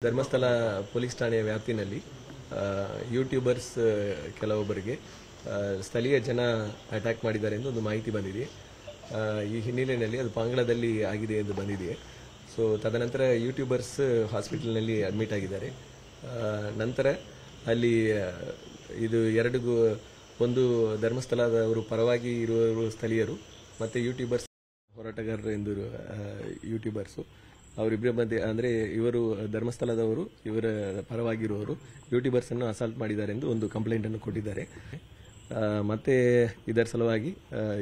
Dharmasthala police ಠಾಣೆಯ ವ್ಯಾಪ್ತಿನಲ್ಲಿ YouTubers ಕೆಲವೊಬ್ಬರಿಗೆ ಸ್ಥಳೀಯ ಜನ ಅಟ್ಯಾಕ್ ಮಾಡಿದ್ದಾರೆ ಎಂದು ಒಂದು ಮಾಹಿತಿ ಬಂದಿದೆ. ಈ ಹಿನ್ನೆಲೆಯಲ್ಲಿ ಅದು ಪಾಂಗಳದಲ್ಲಿ ಆಗಿದೆ ಎಂದು ಬಂದಿದೆ. ಸೊ ತದನಂತರ ಯೂಟ್ಯೂಬರ್ಸ್ ಹಾಸ್ಪಿಟಲ್ನಲ್ಲಿ ಅಡ್ಮಿಟ್ ಆಗಿದ್ದಾರೆ. ನಂತರ ಅಲ್ಲಿ ಇದು ಒಂದು ಧರ್ಮಸ್ಥಳದವರು ಪರವಾಗಿ ಇರುವವರು ಸ್ಥಳೀಯರು ಮತ್ತು ಯೂಟ್ಯೂಬರ್ಸ್ ಹೋರಾಟಗಾರರು ಎಂದು ಯೂಟ್ಯೂಬರ್ಸು ಅವರಿಬ್ಬರ ಮಧ್ಯೆ ಅಂದರೆ ಇವರು ಧರ್ಮಸ್ಥಳದವರು ಇವರ ಪರವಾಗಿರುವವರು ಯೂಟ್ಯೂಬರ್ಸ್ ಅನ್ನು ಅಸಾಲ್ಟ್ ಮಾಡಿದ್ದಾರೆ ಎಂದು ಒಂದು ಕಂಪ್ಲೇಂಟ್ ಅನ್ನು ಕೊಟ್ಟಿದ್ದಾರೆ. ಮತ್ತೆ ಇದರ ಸಲುವಾಗಿ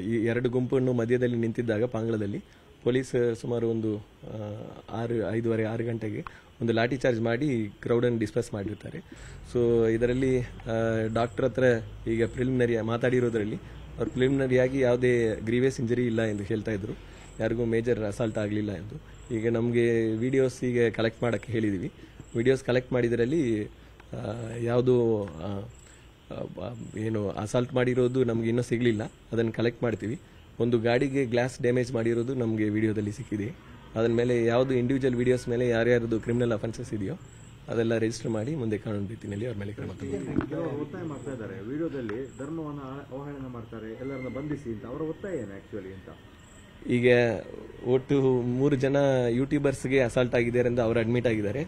ಈ ಎರಡು ಗುಂಪನ್ನು ಮಧ್ಯದಲ್ಲಿ ನಿಂತಿದ್ದಾಗ ಪಾಂಗಳದಲ್ಲಿ ಪೊಲೀಸ್ ಸುಮಾರು ಒಂದು 5:30-6 ಗಂಟೆಗೆ ಒಂದು ಲಾಠಿ ಚಾರ್ಜ್ ಮಾಡಿ ಕ್ರೌಡನ್ನು ಡಿಸ್ಪರ್ಸ್ ಮಾಡಿರ್ತಾರೆ. ಸೊ ಇದರಲ್ಲಿ ಡಾಕ್ಟರ್ ಹತ್ರ ಈಗ ಪ್ರಿಲಿಮಿನರಿ ಮಾತಾಡಿರೋದ್ರಲ್ಲಿ ಅವ್ರು ಪ್ರಿಲಿಮಿನರಿಯಾಗಿ ಯಾವುದೇ ಗ್ರೀವಿಯಸ್ ಇಂಜರಿ ಇಲ್ಲ ಎಂದು ಹೇಳ್ತಾ ಇದ್ರು, ಯಾರಿಗೂ ಮೇಜರ್ ಅಸಾಲ್ಟ್ ಆಗಲಿಲ್ಲ ಎಂದು. ಈಗ ನಮಗೆ ವಿಡಿಯೋಸ್ ಈಗ ಕಲೆಕ್ಟ್ ಮಾಡೋಕ್ಕೆ ಹೇಳಿದ್ದೀವಿ. ವಿಡಿಯೋಸ್ ಕಲೆಕ್ಟ್ ಮಾಡಿದ್ರಲ್ಲಿ ಯಾವುದು ಏನು ಅಸಾಲ್ಟ್ ಮಾಡಿರೋದು ನಮ್ಗೆ ಇನ್ನೂ ಸಿಗಲಿಲ್ಲ, ಅದನ್ನು ಕಲೆಕ್ಟ್ ಮಾಡ್ತೀವಿ. ಒಂದು ಗಾಡಿಗೆ ಗ್ಲಾಸ್ ಡ್ಯಾಮೇಜ್ ಮಾಡಿರೋದು ನಮಗೆ ವಿಡಿಯೋದಲ್ಲಿ ಸಿಕ್ಕಿದೆ. ಅದರ ಮೇಲೆ ಯಾವುದು ಇಂಡಿವಿಜುವಲ್ ವಿಡಿಯೋಸ್ ಮೇಲೆ ಯಾರ್ಯಾರದು ಕ್ರಿಮಿನಲ್ ಅಫೆನ್ಸಸ್ ಇದೆಯೋ ಅದೆಲ್ಲ ರಿಜಿಸ್ಟರ್ ಮಾಡಿ ಮುಂದೆ ಕಾನೂನು ರೀತಿಯಲ್ಲಿ ಅವ್ರ ಮೇಲೆ ಕ್ರಮ ತಗೊಳ್ತಾರೆ. ಒತ್ತಾಯ ಮಾಡ್ತಾ ಇದ್ದಾರೆ, ವಿಡಿಯೋದಲ್ಲಿ ಧರ್ಮವನ್ನು ಅವಹೇಳನ ಮಾಡ್ತಾರೆ, ಎಲ್ಲರನ್ನ ಬಂಧಿಸಿ ಅಂತ. ಅವರ ಒತ್ತಾಯ ಏನು ಆಕ್ಚುಲಿ ಅಂತ? ಈಗ ಒಟ್ಟು 3 ಜನ ಯೂಟ್ಯೂಬರ್ಸ್ಗೆ ಅಸಾಲ್ಟ್ ಆಗಿದ್ದಾರೆ ಎಂದು ಅವರು ಅಡ್ಮಿಟ್ ಆಗಿದ್ದಾರೆ.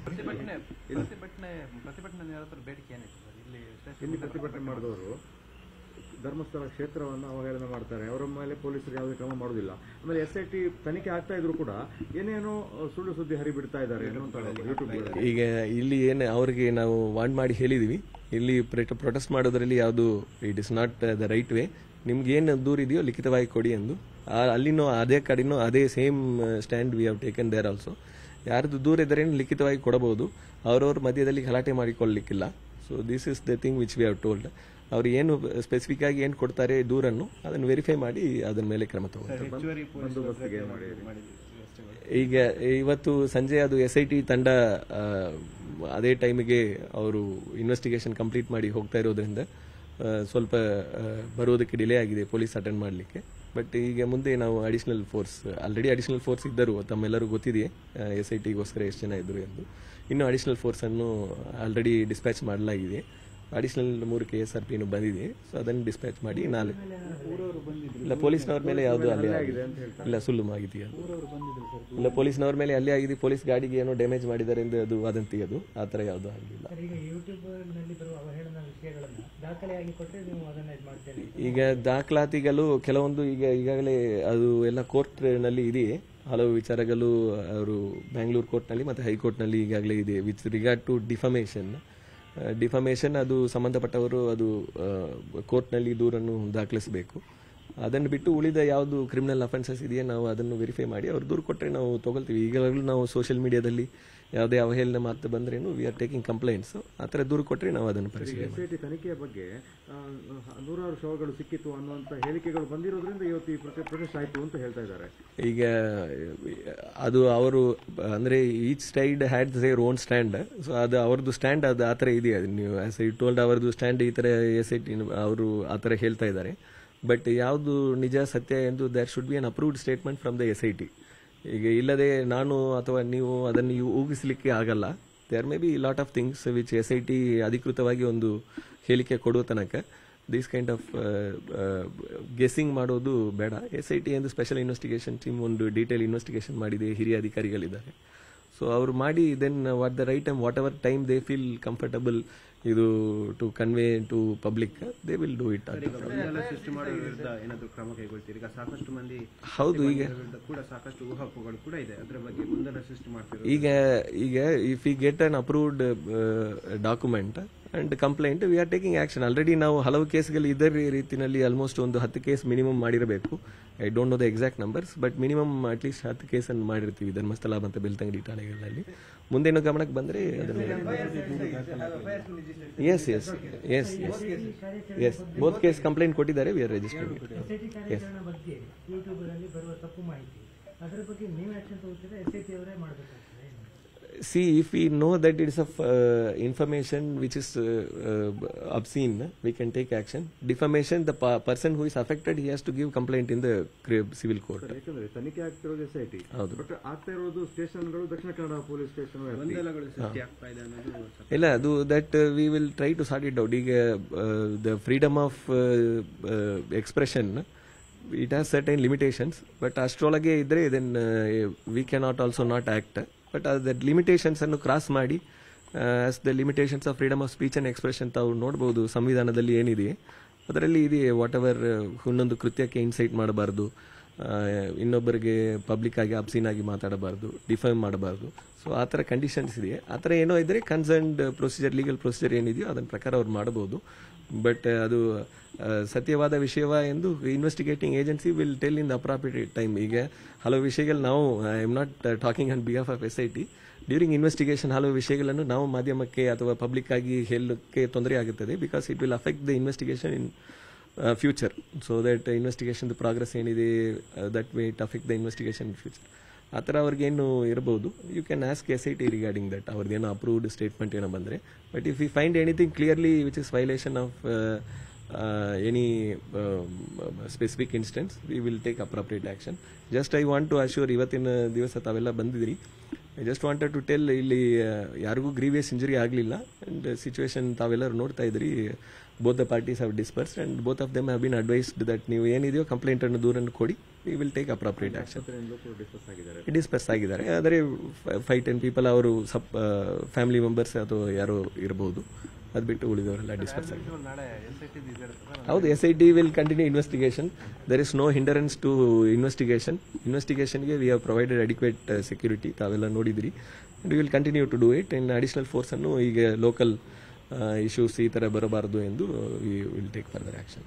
ಇಲ್ಲಿ ಪ್ರತಿಭಟನೆ ಮಾಡಿದವರು ಧರ್ಮಸ್ಥಳ ಕ್ಷೇತ್ರವನ್ನು ಅವಹೇಳನ ಮಾಡ್ತಾರೆ, ಅವರ ಮೇಲೆ ಪೊಲೀಸರು ಯಾವುದೇ ಕ್ರಮ ಮಾಡೋದಿಲ್ಲ. ಆಮೇಲೆ SIT ತನಿಖೆ ಆಗ್ತಾ ಇದ್ರು ಕೂಡ ಏನೇನೋ ಸುಳ್ಳು ಸುದ್ದಿ ಹರಿಬಿಡ್ತಾ ಇದ್ದಾರೆ ಯೂಟ್ಯೂಬ್. ಈಗ ಇಲ್ಲಿ ಏನು ಅವರಿಗೆ ನಾವು ವಾರ್ನ್ ಮಾಡಿ ಹೇಳಿದೀವಿ, ಇಲ್ಲಿ ಪ್ರೊಟೆಸ್ಟ್ ಮಾಡೋದ್ರಲ್ಲಿ ಯಾವುದು it is not the right way. ನಿಮ್ಗೆ ಏನು ದೂರ ಇದೆಯೋ ಲಿಖಿತವಾಗಿ ಕೊಡಿ ಎಂದು. ಅಲ್ಲಿನೂ ಅದೇ ಕಡೆನೂ ಅದೇ same stand we have taken there also. ಯಾರ್ದು ದೂರ ಇದ್ದರೆ ಲಿಖಿತವಾಗಿ ಕೊಡಬಹುದು, ಅವರವ್ರ ಮಧ್ಯದಲ್ಲಿ ಗಲಾಟೆ ಮಾಡಿಕೊಳ್ಳಲಿಕ್ಕಿಲ್ಲ. So this is the thing which we have told. ಅವ್ರು ಏನು ಸ್ಪೆಸಿಫಿಕ್ ಆಗಿ ಏನು ಕೊಡ್ತಾರೆ ದೂರನ್ನು ಅದನ್ನು ವೆರಿಫೈ ಮಾಡಿ ಅದರ ಮೇಲೆ ಕ್ರಮ ತಗೊಳ್ತಾರೆ. ಈಗ ಇವತ್ತು ಸಂಜೆ ಅದು SIT ತಂಡ ಅದೇ ಟೈಮಿಗೆ ಅವರು ಇನ್ವೆಸ್ಟಿಗೇಷನ್ ಕಂಪ್ಲೀಟ್ ಮಾಡಿ ಹೋಗ್ತಾ ಇರೋದ್ರಿಂದ ಸ್ವಲ್ಪ ಬರೋದಕ್ಕೆ ಡಿಲೇ ಆಗಿದೆ ಪೊಲೀಸ್ ಅಟೆಂಡ್ ಮಾಡಲಿಕ್ಕೆ. ಬಟ್ ಈಗ ಮುಂದೆ ನಾವು ಆಲ್ರೆಡಿ ಅಡಿಷನಲ್ ಫೋರ್ಸ್ ಇದ್ದರು, ತಮ್ಮೆಲ್ಲರೂ ಗೊತ್ತಿದೆಯೇ SITಗೋಸ್ಕರ ಎಷ್ಟು ಜನ ಇದ್ದರು ಎಂದು. ಇನ್ನು ಅಡಿಷನಲ್ ಫೋರ್ಸನ್ನು ಆಲ್ರೆಡಿ ಡಿಸ್ಪ್ಯಾಚ್ ಮಾಡಲಾಗಿದೆ. ಅಡಿಷನಲ್ 3 KSRP ಬಂದಿದೆ. ಸೊ ಅದನ್ನು ಡಿಸ್ಪ್ಯಾಚ್ ಮಾಡಿ ಇಲ್ಲ ಪೊಲೀಸ್ನವ್ರ ಮೇಲೆ ಯಾವುದು ಅಲ್ಲೇ ಇಲ್ಲ, ಸುಳ್ಳು ಮಾಹಿತಿ ಅದು ಇಲ್ಲ. ಪೊಲೀಸ್ನವ್ರ ಮೇಲೆ ಅಲ್ಲೇ ಆಗಿದೆ, ಪೊಲೀಸ್ ಗಾಡಿಗೆ ಏನೋ ಡ್ಯಾಮೇಜ್ ಮಾಡಿದ್ದಾರೆ ಎಂದು ಅದು ವದಂತಿ, ಅದು ಆ ಥರ ಯಾವುದು ಆಗಲಿಲ್ಲ. ಈಗ ದಾಖಲಾತಿಗಳು ಕೆಲವೊಂದು ಈಗಾಗಲೇ ಅದು ಎಲ್ಲ ಕೋರ್ಟ್ನಲ್ಲಿ ಇದೆಯೇ. ಹಲವು ವಿಚಾರಗಳು ಅವರು ಬ್ಯಾಂಗ್ಳೂರು ಕೋರ್ಟ್ನಲ್ಲಿ ಮತ್ತು ಹೈಕೋರ್ಟ್ನಲ್ಲಿ ಈಗಾಗಲೇ ಇದೆ. ವಿತ್ ರಿಗಾರ್ಡ್ ಟು ಡಿಫಮೇಷನ್ ಅದು ಸಂಬಂಧಪಟ್ಟವರು ಅದು ಕೋರ್ಟ್ನಲ್ಲಿ ದೂರನ್ನು ದಾಖಲಿಸಬೇಕು. ಅದನ್ನು ಬಿಟ್ಟು ಉಳಿದ ಯಾವುದು ಕ್ರಿಮಿನಲ್ ಅಫೆನ್ಸಸ್ ಇದೆಯೇ ನಾವು ಅದನ್ನು ವೆರಿಫೈ ಮಾಡಿ ಅವ್ರು ದೂರು ಕೊಟ್ಟರೆ ನಾವು ತಗೊಳ್ತೀವಿ. ಈಗಾಗಲೂ ನಾವು ಸೋಷಿಯಲ್ ಮೀಡಿಯಾದಲ್ಲಿ ಯಾವುದೇ ಅವಹೇಳನ ಮಾತು ಬಂದ್ರೇನು ವಿ ಆರ್ ಟೇಕಿಂಗ್ ಕಂಪ್ಲೇಂಟ್ಸ್. ಆ ಥರ ದೂರು ಕೊಟ್ಟರೆ ನಾವು ಅದನ್ನು ಪರಿಶೀಲನೆ SIT ತನಿಖೆಯ ಬಗ್ಗೆ 100 ಶವಗಳು ಸಿಕ್ಕಿತು ಅನ್ನುವಂಥ ಹೇಳಿಕೆಗಳು ಬಂದಿರೋದ್ರಿಂದ ಇವತ್ತು ಈ ಪ್ರೊಟೆಸ್ಟ್ ಆಯಿತು ಅಂತ ಹೇಳ್ತಾ ಇದ್ದಾರೆ. ಈಗ ಅದು ಅವರು ಅಂದರೆ each side had their own stand. So ಅದು ಅವ್ರದ್ದು ಸ್ಟ್ಯಾಂಡ್ ಅದು ಆ ಥರ ಇದೆಯಾ, ನೀವು ಆಸ್ ಐ ಟೋಲ್ಡ್ ಅವ್ರದ್ದು ಸ್ಟ್ಯಾಂಡ್ ಈ ಥರ SIT ಅವರು ಆ ಥರ ಹೇಳ್ತಾ ಇದ್ದಾರೆ. ಬಟ್ ಯಾವುದು ನಿಜ ಸತ್ಯ ಎಂದು there should be an approved statement from the SIT. ಈಗ ಇಲ್ಲದೆ ನಾನು ಅಥವಾ ನೀವು ಅದನ್ನು ಊಹಿಸಲಿಕ್ಕೆ ಆಗಲ್ಲ. There may be lot of things which SIT ಅಧಿಕೃತವಾಗಿ ಒಂದು ಹೇಳಿಕೆ ಕೊಡುವ ತನಕ ದಿಸ್ ಕೈಂಡ್ ಆಫ್ ಗೆಸ್ಸಿಂಗ್ ಮಾಡೋದು ಬೇಡ. SIT ಎಂದು ಸ್ಪೆಷಲ್ ಇನ್ವೆಸ್ಟಿಗೇಷನ್ ಟೀಮ್ ಒಂದು ಡೀಟೇಲ್ ಇನ್ವೆಸ್ಟಿಗೇಷನ್ ಮಾಡಿದೆ, ಹಿರಿಯ ಅಧಿಕಾರಿಗಳಿದ್ದಾರೆ. ಸೊ ಅವರು ಮಾಡಿ then what the right time whatever time they feel comfortable ಇದು to convey to public they will do it. ಹೌದು, ಈಗ if we get an approved document and complaint we are taking action. Already ನಾವು ಹಲವು ಕೇಸ್ಗಳು ಇದೇ ರೀತಿಯಲ್ಲಿ almost ಒಂದು 10 case minimum ಮಾಡಿರಬೇಕು. I don't know the exact numbers, but minimum at least 10 ಕೇಸನ್ನು ಮಾಡಿರ್ತೀವಿ ಧರ್ಮಸ್ಥಳ ಮತ್ತು ಬೆಳ್ತಂಗಡಿ ಠಾಣೆಗಳಲ್ಲಿ. ಮುಂದೇನು ಗಮನಕ್ಕೆ ಬಂದರೆ ಎಸ್ ಬೋತ್ ಕೇಸ್ ಕಂಪ್ಲೇಂಟ್ ಕೊಟ್ಟಿದ್ದಾರೆ, we are registered. see, if we know that it is of information which is obscene, we can take action. Defamation, the person who is affected, he has to give complaint in the civil court. ಯಾಕಂದ್ರೆ ತನಿಖೆ ಆಗ್ತಿರೋದು SIT, ಹೌದು. But ಆಗ್ತಾ ಇರೋದು ಸ್ಟೇಷನ್ಗಳು Dakshina Kannada police station. ಇಲ್ಲ, ಅದು that we will try to sort it out. ಈಗ the freedom of expression, it has certain limitations, but ಅಷ್ಟರೊಳಗೆ ಇದ್ರೆ then we cannot also not act. But the limitations ಅನ್ನು ಕ್ರಾಸ್ ಮಾಡಿ, as the limitations of freedom of speech and expression ತಾವು ನೋಡಬಹುದು ಸಂವಿಧಾನದಲ್ಲಿ ಏನಿದೆ ಅದರಲ್ಲಿ ಇದೆ. ವಾಟ್ ಎವರ್, ಇನ್ನೊಂದು ಕೃತ್ಯಕ್ಕೆ ಇನ್ಸೈಟ್ ಮಾಡಬಾರ್ದು, ಇನ್ನೊಬ್ಬರಿಗೆ ಪಬ್ಲಿಕ್ ಆಗಿ ಅಬ್ಸೀನ್ ಆಗಿ ಮಾತಾಡಬಾರ್ದು, ಡಿಫೈಮ್ ಮಾಡಬಾರ್ದು. ಸೊ ಆ ಥರ ಕಂಡೀಷನ್ಸ್ ಇದೆ. ಆ ಥರ ಏನೋ ಇದ್ರೆ ಕನ್ಸರ್ನ್ಡ್ ಪ್ರೊಸೀಜರ್, ಲೀಗಲ್ ಪ್ರೊಸೀಜರ್ ಏನಿದೆಯೋ ಅದನ್ನ ಪ್ರಕಾರ ಅವ್ರು ಮಾಡಬಹುದು. ಬಟ್ ಅದು ಸತ್ಯವಾದ ವಿಷಯವ ಎಂದು investigating agency will tell in the appropriate time. ಈಗ ಹಲವು ವಿಷಯಗಳು ನಾವು, I am not talking on behalf of SIT, during investigation ಹಲವು ವಿಷಯಗಳನ್ನು ನಾವು ಮಾಧ್ಯಮಕ್ಕೆ ಅಥವಾ ಪಬ್ಲಿಕ್ ಆಗಿ ಹೇಳಕ್ಕೆ ತೊಂದರೆ ಆಗುತ್ತದೆ. Because it will affect the investigation in future. So that investigation progress ಏನಿದೆ, that way it affect the investigation in future. ಆ ಥರ ಅವ್ರಿಗೇನು ಇರಬಹುದು. You can ask SIT regarding that, ಅವ್ರದ್ದೇನೋ ಅಪ್ರೂವ್ಡ್ ಸ್ಟೇಟ್ಮೆಂಟ್ ಏನೋ ಬಂದರೆ. But if you find anything clearly which is violation of any specific instance, we will take appropriate action. Just I want to assure, ಇವತ್ತಿನ ದಿವಸ ತಾವೆಲ್ಲ ಬಂದಿದ್ರಿ. I just wanted to tell, ಇಲ್ಲಿ ಯಾರಿಗೂ grievous injury ಆಗಲಿಲ್ಲ. And situation ತಾವೆಲ್ಲರೂ ನೋಡ್ತಾ ಇದ್ರಿ. both the parties have dispersed and both of them have been advised that ನೀವು ಏನಿದೆಯೋ ಕಂಪ್ಲೇಂಟ್ ಅನ್ನು ದೂರನ್ನು ಕೊಡಿ, we will take appropriate action. Disperse ಆಗಿದ್ದಾರೆ. ಆದರೆ 5-10 ಪೀಪಲ್ ಅವರು ಫ್ಯಾಮಿಲಿ ಮೆಂಬರ್ಸ್ ಅಥವಾ ಯಾರೋ ಇರಬಹುದು. ಅದು ಬಿಟ್ಟು ಉಳಿದವರೆಲ್ಲ ಡಿಸ್ಪರ್ಸ್ ಆಗಿದ್ದಾರೆ. ಹೌದು, SIT will continue investigation. There is no hindrance to ಇನ್ವೆಸ್ಟಿಗೇಷನ್ಗೆ we have provided adequate security. ತಾವೆಲ್ಲ ನೋಡಿದ್ರಿ. And we will continue to do it. In additional force ಅನ್ನು ಈಗ ಲೋಕಲ್ ಇಶ್ಯೂಸ್ ಈ ಥರ ಬರಬಾರದು ಎಂದು we will take further action.